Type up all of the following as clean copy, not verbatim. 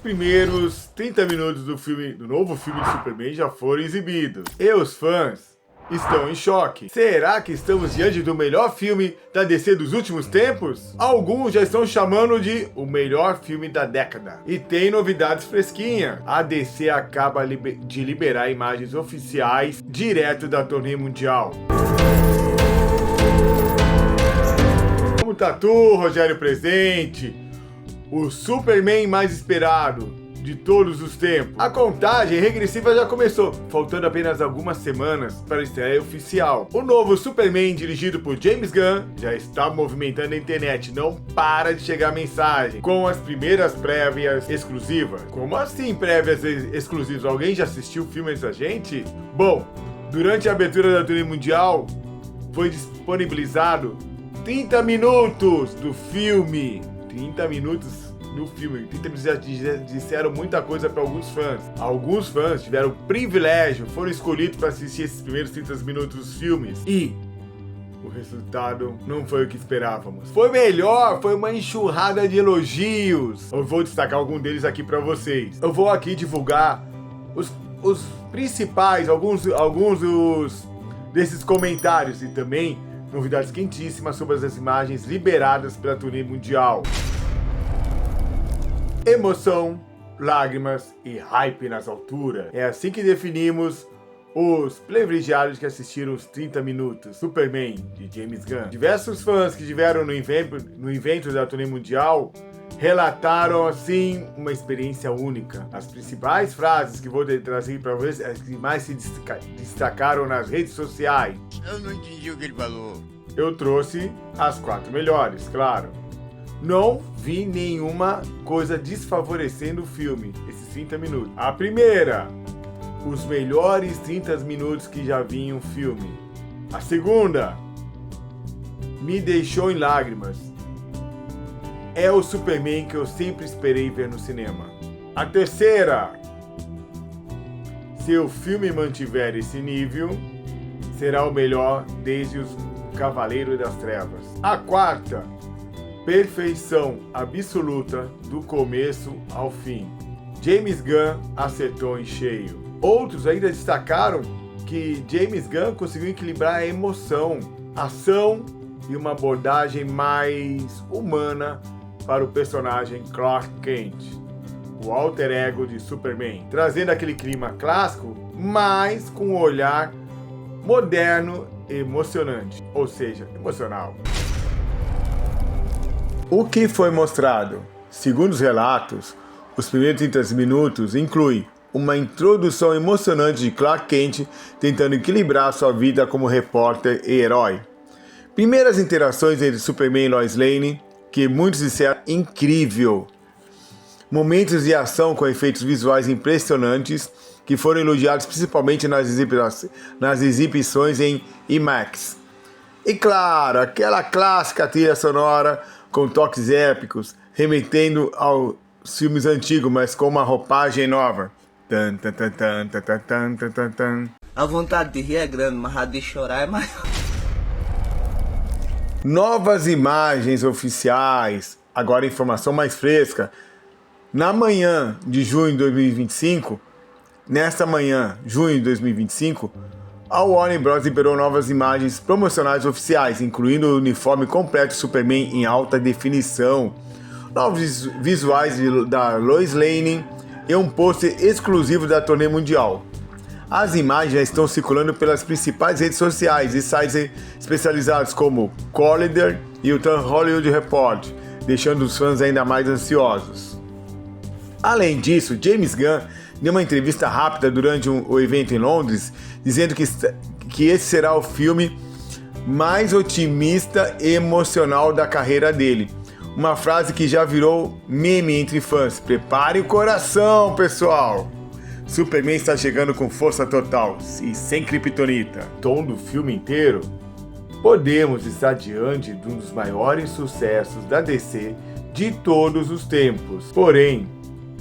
primeiros 30 minutos do novo filme de Superman já foram exibidos. E os fãs estão em choque. Será que estamos diante do melhor filme da DC dos últimos tempos? Alguns já estão chamando de o melhor filme da década. E tem novidades fresquinhas. A DC acaba de liberar imagens oficiais direto da turnê mundial. Como tá tu, Rogério Presente? O Superman mais esperado de todos os tempos. A contagem regressiva já começou, faltando apenas algumas semanas para a estreia oficial. O novo Superman, dirigido por James Gunn, já está movimentando a internet. Não para de chegar mensagem com as primeiras prévias exclusivas. Como assim prévias exclusivas? Alguém já assistiu o filme antes da gente? Bom, durante a abertura da turnê mundial, foi disponibilizado 30 minutos do filme. 30 minutos do filme. 30 minutos já disseram muita coisa para alguns fãs. Alguns fãs tiveram o privilégio, foram escolhidos para assistir esses primeiros 30 minutos dos filmes. E o resultado não foi o que esperávamos. Foi melhor, foi uma enxurrada de elogios. Eu vou destacar algum deles aqui para vocês. Eu vou aqui divulgar os principais, alguns desses comentários e também novidades quentíssimas sobre as imagens liberadas pela turnê mundial. Emoção, lágrimas e hype nas alturas. É assim que definimos os privilegiados que assistiram os 30 minutos Superman de James Gunn. Diversos fãs que estiveram no evento da turnê mundial relataram assim uma experiência única. As principais frases que vou trazer para vocês, as que mais se destacaram nas redes sociais. Eu não entendi o que ele falou. Eu trouxe as 4 melhores, claro. Não vi nenhuma coisa desfavorecendo o filme, esses 30 minutos. A primeira, os melhores 30 minutos que já vi em um filme. A segunda, me deixou em lágrimas. É o Superman que eu sempre esperei ver no cinema. A terceira, se o filme mantiver esse nível, será o melhor desde os Cavaleiros das Trevas. A quarta, perfeição absoluta do começo ao fim. James Gunn acertou em cheio. Outros ainda destacaram que James Gunn conseguiu equilibrar a emoção, ação e uma abordagem mais humana para o personagem Clark Kent, o alter ego de Superman, trazendo aquele clima clássico, mas com um olhar moderno e emocionante, ou seja, emocional. O que foi mostrado? Segundo os relatos, os primeiros 30 minutos incluem uma introdução emocionante de Clark Kent tentando equilibrar sua vida como repórter e herói. Primeiras interações entre Superman e Lois Lane, que muitos disseram incrível. Momentos de ação com efeitos visuais impressionantes, que foram elogiados principalmente nas exibições em IMAX. E claro, aquela clássica trilha sonora com toques épicos, remetendo aos filmes antigos, mas com uma roupagem nova. A vontade de rir é grande, mas a de chorar é maior. Novas imagens oficiais, agora informação mais fresca. Na manhã de junho de 2025, nesta manhã, junho de 2025, a Warner Bros. Liberou novas imagens promocionais oficiais, incluindo o uniforme completo de Superman em alta definição, novos visuais da Lois Lane e um pôster exclusivo da turnê mundial. As imagens já estão circulando pelas principais redes sociais e sites especializados como Collider e o The Hollywood Report, deixando os fãs ainda mais ansiosos. Além disso, James Gunn deu uma entrevista rápida durante o evento em Londres, dizendo que esse será o filme mais otimista e emocional da carreira dele. Uma frase que já virou meme entre fãs. Prepare o coração, pessoal! Superman está chegando com força total e sem kryptonita. Tom do filme inteiro, podemos estar diante de um dos maiores sucessos da DC de todos os tempos. Porém,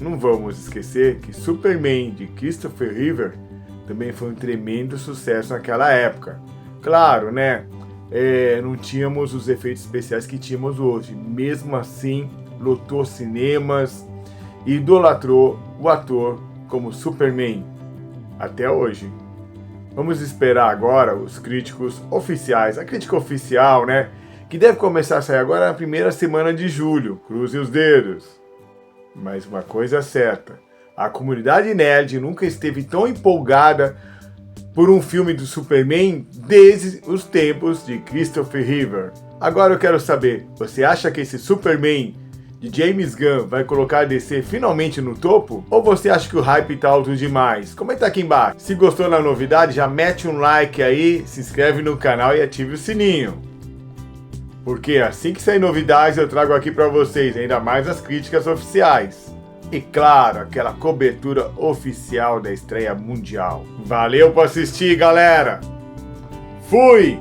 não vamos esquecer que Superman de Christopher Reeve também foi um tremendo sucesso naquela época. Claro, né? Não tínhamos os efeitos especiais que tínhamos hoje. Mesmo assim, lotou cinemas e idolatrou o ator como Superman até hoje. Vamos esperar agora os críticos oficiais, a crítica oficial, né? Que deve começar a sair agora na primeira semana de julho. Cruze os dedos. Mas uma coisa é certa, a comunidade nerd nunca esteve tão empolgada por um filme do Superman desde os tempos de Christopher Reeve. Agora eu quero saber, você acha que esse Superman de James Gunn vai colocar a DC finalmente no topo? Ou você acha que o hype tá alto demais? Comenta aqui embaixo. Se gostou da novidade, já mete um like aí, se inscreve no canal e ative o sininho. Porque assim que sair novidades eu trago aqui pra vocês, ainda mais as críticas oficiais. E claro, aquela cobertura oficial da estreia mundial. Valeu por assistir, galera! Fui!